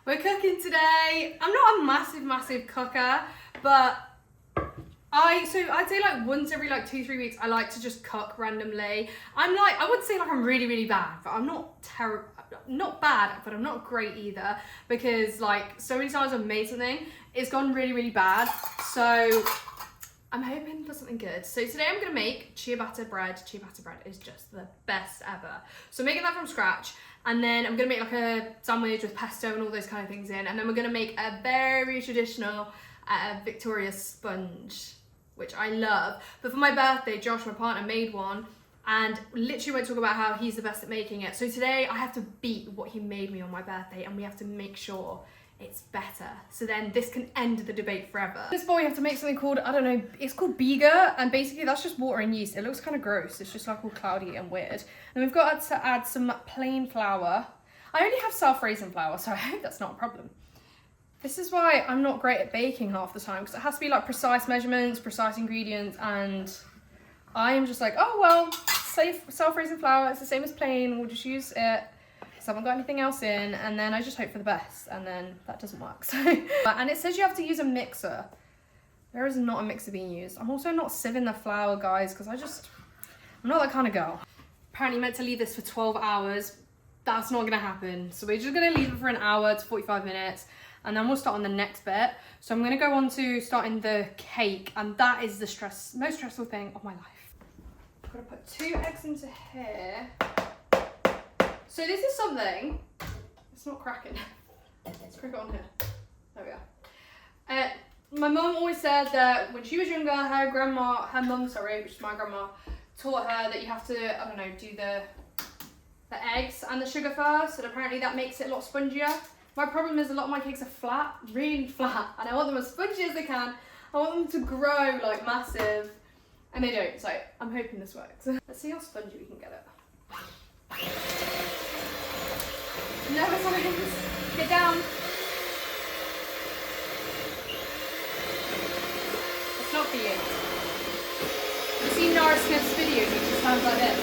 We're cooking today. I'm not a massive cooker, but I'd say like once every like 2-3 weeks I like to just cook randomly. I wouldn't say like I'm really bad, but I'm not bad, but I'm not great either, because like so many times I've made something, it's gone really bad. So I'm hoping for something good. So today I'm gonna make ciabatta bread. Ciabatta bread is just the best ever. So I'm making that from scratch. And then I'm gonna make like a sandwich with pesto and all those kind of things in. And then we're gonna make a very traditional Victoria sponge, which I love. But for my birthday, Josh, my partner, made one and literally went to talk about how he's the best at making it. So today I have to beat what he made me on my birthday, and we have to make sure it's better. So then this can end the debate forever. This boy, we have to make something called, I don't know, it's called biga, and basically that's just water and yeast. It looks kind of gross. It's just like all cloudy and weird. And we've got to add some plain flour. I only have self-raising flour, so I hope that's not a problem. This is why I'm not great at baking half the time, because it has to be like precise measurements, precise ingredients, and I am just like, oh well, self-raising flour, it's the same as plain, we'll just use it. So I haven't got anything else in, and then I just hope for the best, and then that doesn't work. So, and it says you have to use a mixer. There is not a mixer being used. I'm also not sieving the flour, guys, because I'm not that kind of girl. Apparently meant to leave this for 12 hours. That's not gonna happen. So we're just gonna leave it for an hour to 45 minutes, and then we'll start on the next bit. So I'm gonna go on to starting the cake, and that is the most stressful thing of my life. I'm gonna put 2 eggs into here. So this is something, it's not cracking. Let's crack it on here. There we go. My mum always said that when she was younger, her mum, which is my grandma, taught her that you have to, I don't know, do the eggs and the sugar first, and apparently that makes it a lot spongier. My problem is a lot of my cakes are flat, really flat, and I want them as spongy as they can. I want them to grow like massive, and they don't, so I'm hoping this works. Let's see how spongy we can get it. No, it's not. Get down. It's not for you. You see Nora Smith's videos, it just sounds like this.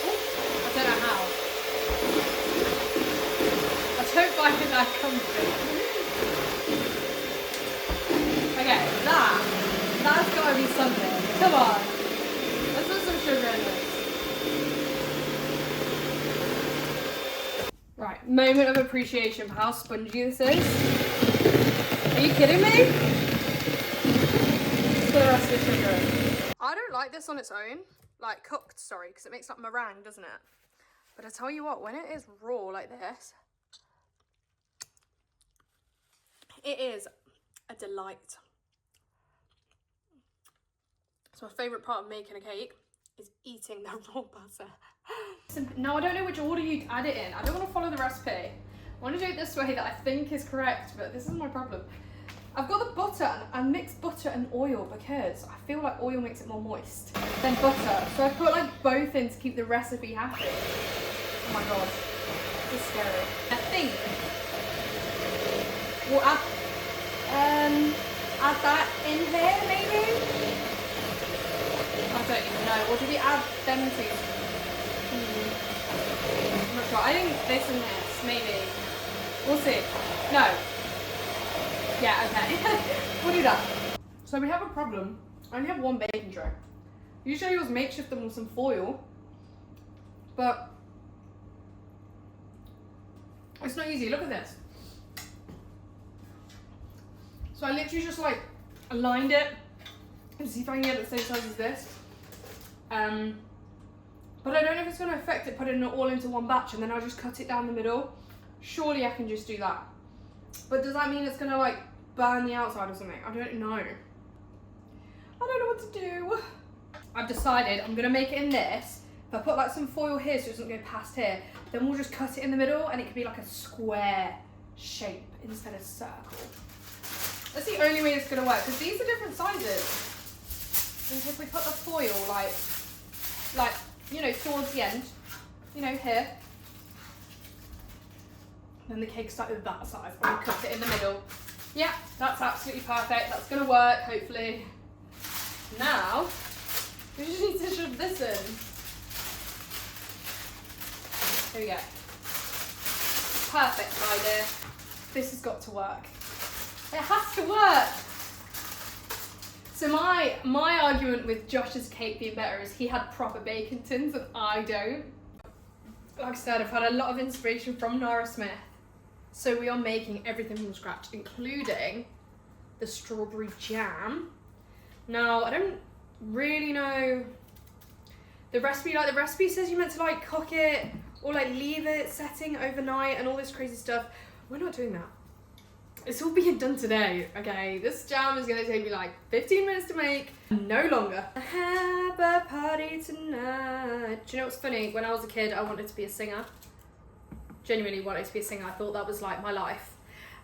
Oh, I don't know how. I don't find it that comfy. Okay, that's gotta be something. Come on. Let's put some sugar in this. Right, moment of appreciation for how spongy this is. Are you kidding me? Let's put the rest of the sugar in. I don't like this on its own, like cooked, sorry, because it makes like meringue, doesn't it? But I tell you what, when it is raw like this, it is a delight. So my favourite part of making a cake is eating the raw butter. Now I don't know which order you add it in. I don't want to follow the recipe. I want to do it this way that I think is correct, but this is my problem. I've got the butter, and I mixed butter and oil because I feel like oil makes it more moist than butter. So I put like both in to keep the recipe happy. Oh my god, this is scary. I think we'll add that in here maybe? I don't even know. Or do we add them two? I'm not sure. I think this and this, maybe. We'll see. No. Yeah, okay. We'll do that. So we have a problem. I only have one baking tray. Usually I always makeshift them with some foil, but it's not easy. Look at this. So I literally just like aligned it and see if I can get it the same size as this. But I don't know if it's going to affect it putting it all into one batch, and then I'll just cut it down the middle. Surely I can just do that. But does that mean it's going to like burn the outside or something? I don't know. I don't know what to do. I've decided I'm going to make it in this. If I put like some foil here so it doesn't go past here, then we'll just cut it in the middle and it can be like a square shape instead of circle. That's the only way it's going to work, because these are different sizes. And if we put the foil like, you know, towards the end, you know, here, then the cake's like that size, and we cut it in the middle. Yeah, that's absolutely perfect. That's gonna work, hopefully. Now, we just need to shove this in. Here we go. perfect idea. This has got to work. It has to work. So my argument with Josh's cake being better is he had proper bacon tins and I don't. Like I said, I've had a lot of inspiration from Nara Smith. So we are making everything from scratch, including the strawberry jam. Now, I don't really know the recipe. Like, the recipe says you're meant to like cook it or like leave it setting overnight and all this crazy stuff. We're not doing that. It's all being done today, okay? This jam is gonna take me like 15 minutes to make, no longer. Have a party tonight. Do you know what's funny? When I was a kid, I wanted to be a singer. Genuinely wanted to be a singer. I thought that was like my life.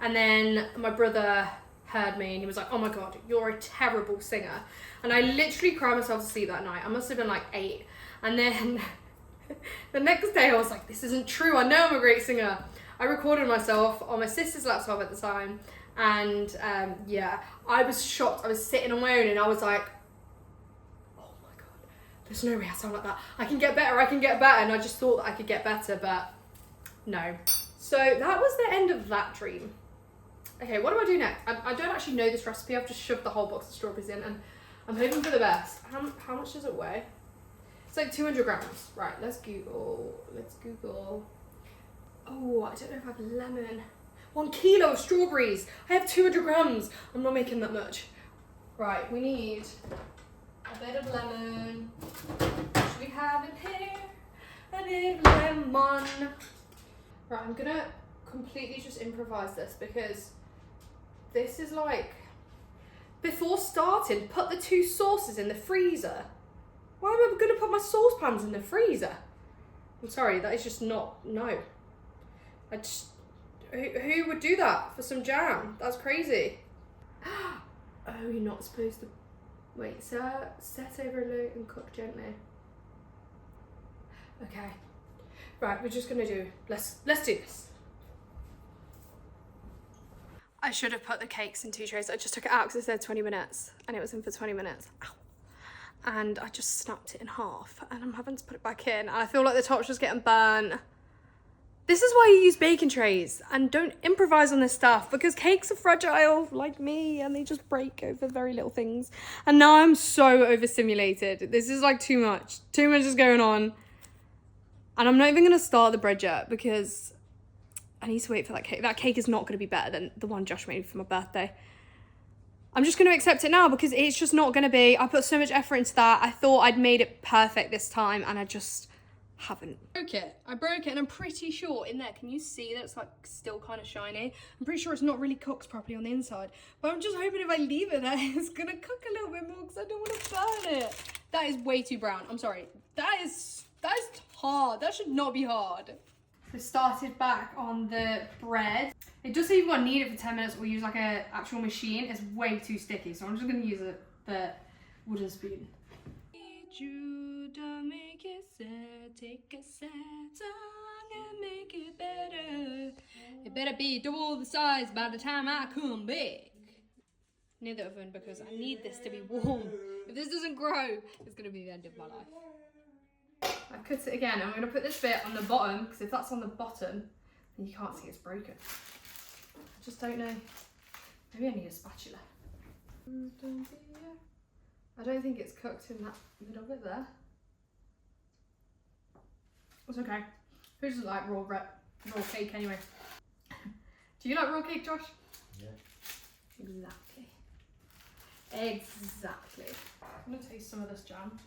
And then my brother heard me and he was like, oh my God, you're a terrible singer. And I literally cried myself to sleep that night. I must have been like 8. And then the next day I was like, this isn't true. I know I'm a great singer. I recorded myself on my sister's laptop at the time, and yeah, I was shocked. I was sitting on my own and I was like, oh my God, there's no way I sound like that. I can get better, and I just thought that I could get better, but no. So that was the end of that dream. Okay, what do I do next? I don't actually know this recipe. I've just shoved the whole box of strawberries in and I'm hoping for the best. How much does it weigh? It's like 200 grams. Right, let's Google. Oh, I don't know if I have lemon. 1 kilo of strawberries. I have 200 grams. I'm not making that much. Right, we need a bit of lemon. What should we have in here? A bit of lemon. Right, I'm gonna completely just improvise this because this is like, before starting, put the 2 sauces in the freezer. Why am I gonna put my saucepans in the freezer? I'm sorry, that is just not, no. Who would do that for some jam? That's crazy. Oh, you're not supposed to. Wait, set over low and cook gently. Okay. Right, we're just gonna do, let's do this. I should have put the cakes in 2 trays. I just took it out because it said 20 minutes and it was in for 20 minutes. Ow. And I just snapped it in half and I'm having to put it back in. And I feel like the top's just getting burnt. This is why you use baking trays and don't improvise on this stuff because cakes are fragile like me and they just break over very little things. And now I'm so overstimulated. This is like too much. Too much is going on. And I'm not even gonna start the bread yet because I need to wait for that cake. That cake is not gonna be better than the one Josh made for my birthday. I'm just gonna accept it now because it's just not gonna be. I put so much effort into that. I thought I'd made it perfect this time and I just haven't. I broke it and I'm pretty sure in there, can you see that it's like still kind of shiny? I'm pretty sure it's not really cooked properly on the inside, but I'm just hoping if I leave it there, it's gonna cook a little bit more because I don't want to burn it. That is way too brown. I'm sorry. That is hard. That should not be hard. We started back on the bread. It does say you've got to knead it for 10 minutes or use like a actual machine. It's way too sticky, so I'm just gonna use the wooden spoon. You don't make it sad, take a sad song and make it better. It better be double the size by the time I come back. Near the oven because I need this to be warm. If this doesn't grow, it's gonna be the end of my life. I've cut it again. I'm gonna put this bit on the bottom because if that's on the bottom, then you can't see it's broken. I just don't know. Maybe I need a spatula. I don't think it's cooked in that middle bit there. It's okay. Who doesn't like raw cake anyway? Do you like raw cake, Josh? Yeah. Exactly. Exactly. I'm gonna taste some of this jam.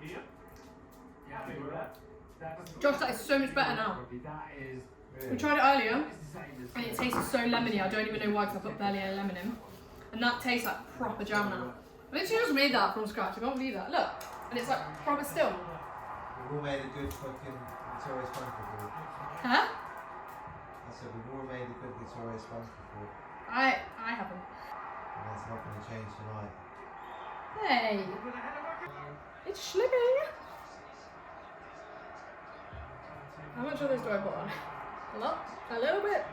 Yeah. Yeah, I think that. Josh, that is so much better now. We tried it earlier and it tasted so lemony. I don't even know why because I put barely any lemon in. And that tastes like proper jam now. I literally just made that from scratch. I can't believe that. Look, and it's like proper still. We've all made a good fucking. It's always fun before. Huh? I said we've all made a good. It's always fun before. I haven't. And that's not going to change tonight. Hey, it's slipping. How much of this do I put on? A lot? A little bit.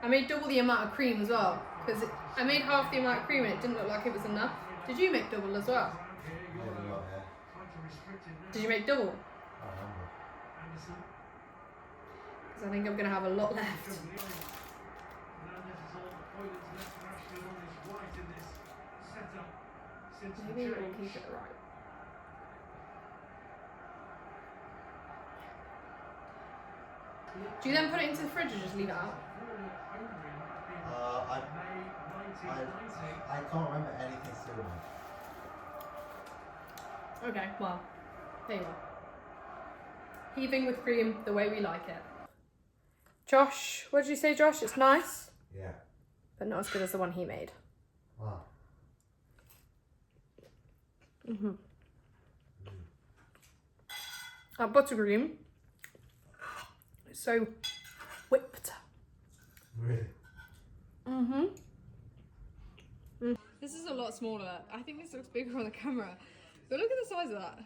I made double the amount of cream as well because I made half the amount of cream and it didn't look like it was enough. Did you make double as well? Made a lot, yeah. Did you make double? I remember. because I think I'm gonna have a lot left. Maybe we'll keep it right. Do you then put it into the fridge or just leave it out? I can't remember anything sooner. Okay, well, there you go. Heaving with cream the way we like it. Josh, what did you say, Josh? It's nice, Yeah. but not as good as the one he made. Wow. That buttercream is so whipped. Really? This is a lot smaller. I think this looks bigger on the camera. But look at the size of that.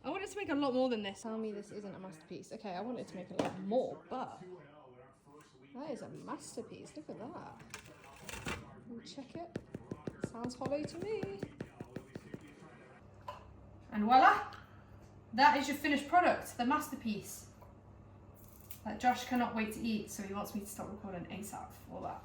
I want it to make a lot more than this. Tell me this isn't a masterpiece. Okay, I want it to make a lot more, but that is a masterpiece. Look at that. Let me check it. Sounds hollow to me. And voila! That is your finished product, the masterpiece that Josh cannot wait to eat, so he wants me to stop recording ASAP for that.